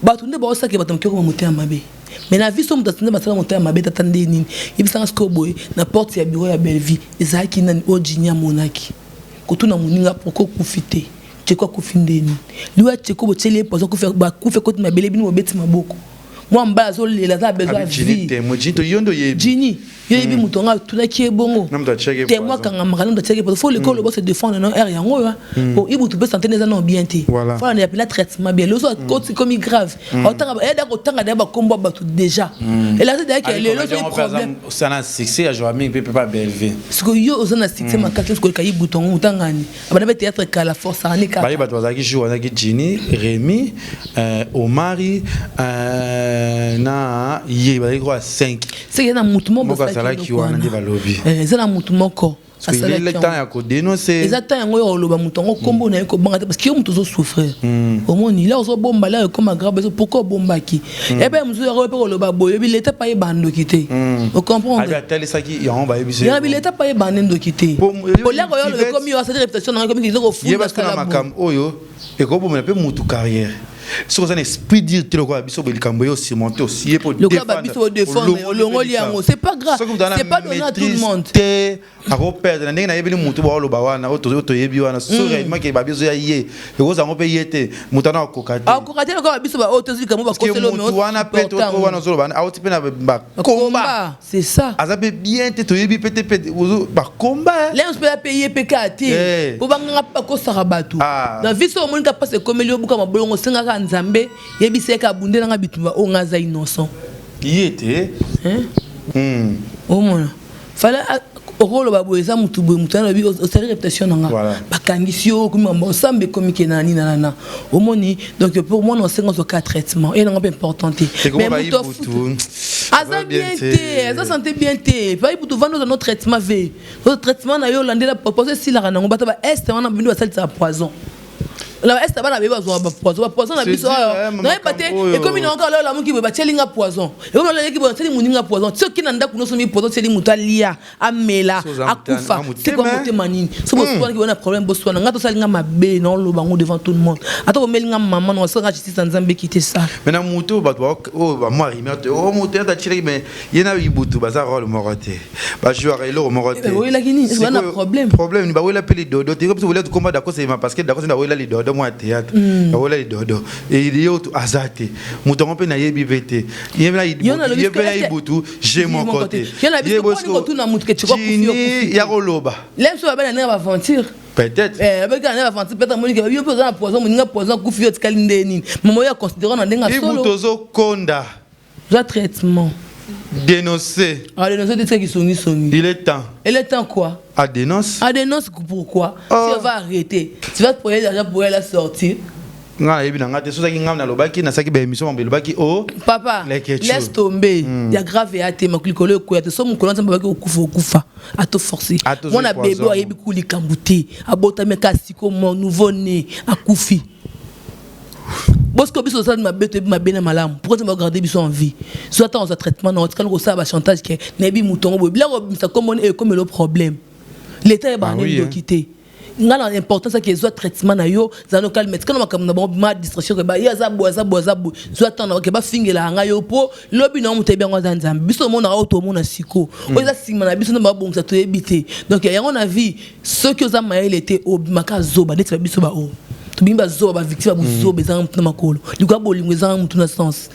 bateau ne ba ça que bateau ko moté à ma bête mais la vie somme d'attendre basala monter à ma bête attendre nini il s'en scoboy na porte ya bureau ya Belleville ezaki na ojinya monaki kotuna muninga poko kufite Tcheko akufindeni liwa Tcheko bocheli pozo kufe kote mabele bino bobeti maboko moi mbala zo lela za besoin vie Jini yebi mutonga tunaki bongo te moi kanga makana ndo tcheke faut le col se défendre non air yango pour ibu tu peux santé neza non bien té faut on appelle traitement bien le so côté comme grave autant et d'accord tanga d'aba combo batu déjà et là c'est d'ailleurs que le problème ça na succès à Joaming peut pas BLV ce que yo ozana succès makaka ce que kayi bouton utangani abana théâtre ka la force anika ba ba tozaki jour na ki Jini Rémi Omari na ye ba iko 5 c'est que na mutumo ba sala ki wana ndi ba lobby c'est na mutumo ko il le temps ya ko dénoncer exactement yango yo loba mutongo kombo na ko banga parce que yo muto zo souffrir au moins il a zo bomba là comme grave pourquoi bomba ki et ben muto yo pe loba boyo bi l'état pas bando kité vous comprenez avec tel ça qui on va ebise ya bi l'état pas bando kité pour là yo le comme yo cette réputation na comme ils ont fou parce que na makam oyo et ko bomba pe mutu carrière si vous avez un esprit dire que le quoi biso belikambo yo surmonter aussi pour défendre le ngoliango c'est pas grave c'est pas donné à tout le monde a repère na ndenge na yebeli mutu ba lo bawana oto yebi wana so réellement que ba biso ya ye et vous en payer te mutana okokate okokate ko biso ba oto zika mo ba koselo mais wana pete to wana zo ba auti pe na ba combat c'est ça azabe bien te to yebi pete ba combat là on peut payer PKT pour banga pa ko sarabatu na viso mo nka passe comme le buka mabolongo senga nzambe yebiseka bunde nga bitumba o ngaza innocent yete o mona fala okolo baboyeza mutu boy mutana bi o seri réputation nga bakangisio comme ensemble comme kenani nana o moni donc pour moi non c'est un cas traitement et non pas important mais mutu aza bien té aza santé bien té pas pour tout vendre notre traitement v notre traitement na yo landela proposer si la ranango bata ba est on a bindu basali ça poison la est bana beba zo poison na biso na epate et comme ina encore la muki ba chelinga poison et on la ki ba cheli muninga poison ce qui nanda kuno so mi poison cheli mutalia amela akufa c'est quoi monter manini so bo so ki on a problème bo so nga to salinga mabe na lo bango devant tout le monde ato ko melinga maman no so justice nzambe kité ça maintenant muto ba ba moi rimer o muto ta cheli mais yena yibutu ba za rôle moroté ba joueur et le moroté oui la kini c'est un problème ni ba wela peli dodo te comme so wela combat d'accord c'est parce que d'accord c'est na wela li dodo moi théâtre wala dodo et il y a tout azate mutongo pe na yebi vete yebna ibutu j'ai mon côté ya koloba lemso ba na aventure peut-être ba ka na aventure peut-être moni ke yo poza na poison moninga poison ku fio tikali ndeni momo ya considérer na ndenga solo ibutozo konda za traitement dénoncer dénoncer des trucs qui sont il est temps quoi à dénoncer pourquoi si on va arrêter tu vas te payer l'argent pour elle sortir nga yebi na ngate so saki ngam na lobaki na saki ba émission mbele baki papa laisse tomber il y a grave et até makulikolo ko ya te so mukolo nzamba baki okufa ato forcer mona bébé ayebi kulika mbuté abota meka siko mon nouveau né akufi Bosco biso ça ma bête ma bena malam pourquoi tu m'as gardé biso en vie soit en traitement non quand on ça ba chantage que nebi moutongo bo bila ça comme le problème l'état est banni de quitter ngala l'importance que soit traitement na yo za no calme quand on na ma distraction que ba ya za boza soit tant que ba fingela nga yo po lobi na muté bien ngwa nzambe biso mona auto mona siko o za sima na biso na ba bon ça to ebité donc ya on a vu ce que za maël était au makazo ba net biso ba o tubimba zo ba victime ba zo bezanga mutuna makolo likwa bolingo ezanga mutuna sens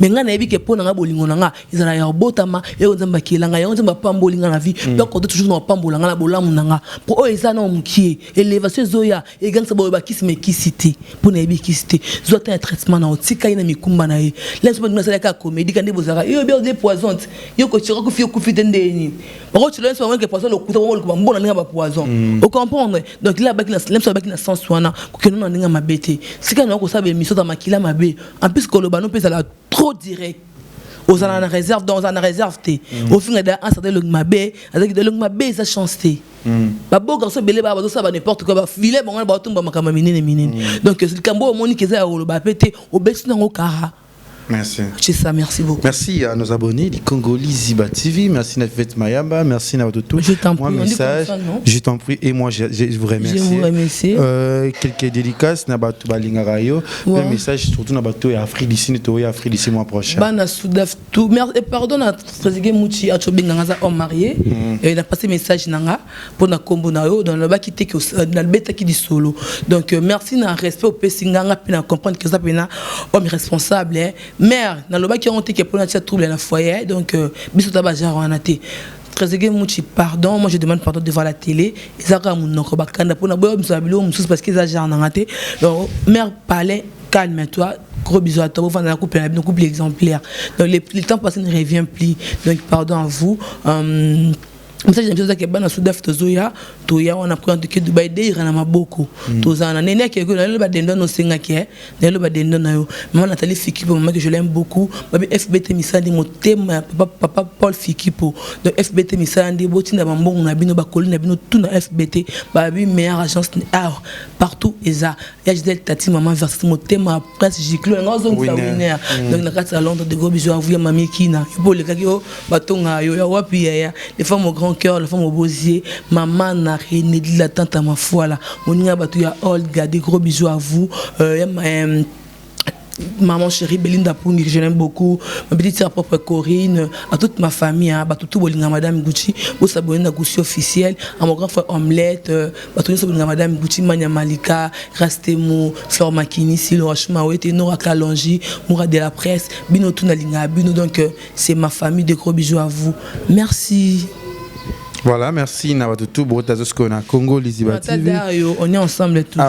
mais nga na yebi ke pona nga bolingo nga ezala ya botama yo nzamba kilanga yo nzamba pambolinga na vie donc on toujours na pambolanga na bolamu nga pour o ezana o mukie élévation zoya e gangsa bo ba kisime kisité pour na yebi kisité zo ta traitement na otika ina mikumba na ye laisse pas na ka comédie kandi bozara yo bien des poisons yo ko tira ko fi ko fi tendeni ba tu laisse pas que poisson le couteau ko mbona nga ba poison o comprendre donc là ba ki na laisse pas ki na sens wana ko ke non nga mabete sika na ko sabe miso ta makila mabe en plus ko le bano pesa la trop direct aux en réserve dans en réserve té au fin d'un certain le mabé avec de longue mabé ça chance té ba bo garçon belé ba ça ba n'importe quoi ba filet bon ba tumba makama minene donc le cambo moni keza o ba pété au bex na okara Merci. C'est ça, merci beaucoup. Merci à nos abonnés du Congolais Ziba TV. Merci Nafet Mayamba. Merci à tout. Je t'en prie. Moi, message. Je t'en prie. Et moi, je vous remercie. Je vous remercie. Quelques dédicaces. Nabatou Balingarayo. Un message surtout Nabatou et Afrique d'ici. Nettoyer Afrique d'ici mois prochain. Bana Soudaf tout. Et pardon à Trézigué Mouchi à Chobingangaza homme marié. Et il a passé message nanga pour na combo na yo dans le bas qui était que dans le bêta qui dit solo. Donc merci na respect au Pessinganga puis na comprendre que ça pena homme responsable. Mère dans le bas qui ont été que pour na trouble dans le foyer. Donc biso tabajar en até. Trézigué Mouchi pardon. Moi je demande pardon devant la télé. Ils ont mon nom bakanda pour na boyo msabilo msus parce qu'ils agent en até. Donc mère parlait calme-toi. Gros bisous à toi, on a couple exemplaire. Donc le temps passé ne revient plus. Donc pardon à vous. Ça j'ai l'impression que bana Soudaf tozoya on a pris en tout Dubaï dé irana maboko tozana nene ke ko na le ba dendo no senga ke na le ba dendo na yo maman Nathalie Fikipo maman que je l'aime beaucoup babi FBT misandi motema papa Paul Fikipo donc FBT misandi botina bambongo na bino ba kolina na bino tout na FBT babi meilleure agence partout eza ya jidel tati maman verset motema prince Giclo ngozo winner donc na kata Londres de gros bisous à vous mamie Kina pour le kakio batonga yo ya wapi ya les femmes au grand cœur, la femme au bosier, maman n'a rien dit la tante à ma foi là. On y a battu à Olga, des gros bisous à vous. Maman chérie Belinda Pouni, que je l'aime beaucoup. Ma petite sœur propre Corinne, à toute ma famille, à tout Bolinga Madame Gucci, vous s'abonnez à Gucci officiel, à mon grand frère Omelette, à tout Bolinga Madame Gucci, Mania Malika, Rastemo, Flore Makini, Silo Hachmaouete, Nora Kalonji, Moura de la presse, Bino Tunalinga, Bino. Donc c'est ma famille, des gros bisous à vous. Merci. Voilà, merci Nabatutu, Brotazos Kona, Congo, Liziba TV. On est ensemble tout.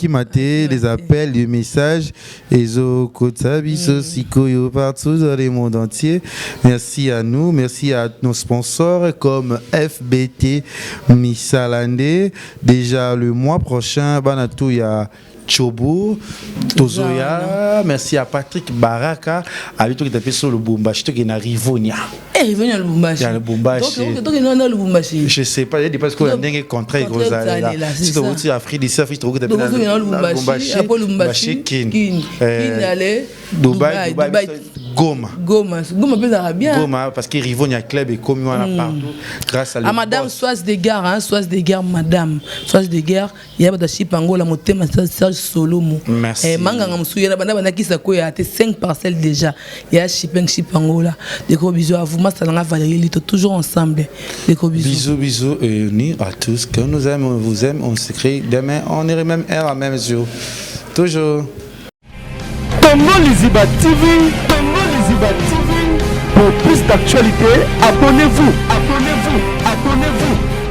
Mate, les appels, les messages, Ezo Kotsabiso, Sikoyo, partout dans le monde entier. Merci à nous, merci à nos sponsors comme FBT Misalande. Déjà le mois prochain, Banatou, il y a Chobo, Tozoya, merci à Patrick Baraka, à lui qui est sur le Bumbashi, qui est à Rivonia. Il est le Bumbashi. Il y a le Bumbashi. Donc il y a le Bumbashi. Je ne sais pas, il y a parce qu'on a un contrat avec Rosalie. Si tu veux Afrique, il faut que tu aies le Bumbashi. Après le Bumbashi, Kin allait Dubaï, Goma. Goma peut bien. Goma, parce que Rivonia Club est commis partout. Grâce à Madame Soise des Gares, Soise des Gares, Madame Soise des Gares, il y a des Chipango, la montée, Serge Solomo. Merci. Manganga Moussouya, la qui s'accueille à 5 parcelles déjà. Il y a Chipango là. Des gros bisous à vous. Massalanga Valérie, il est toujours ensemble. Des gros bisous. Bisous et unis à tous. Que nous aime, on vous aime, on s'écrit. Demain, on irait même heure à même jour. Toujours. Congo Liziba TV, Congo Liziba TV. Pour plus d'actualité, abonnez-vous.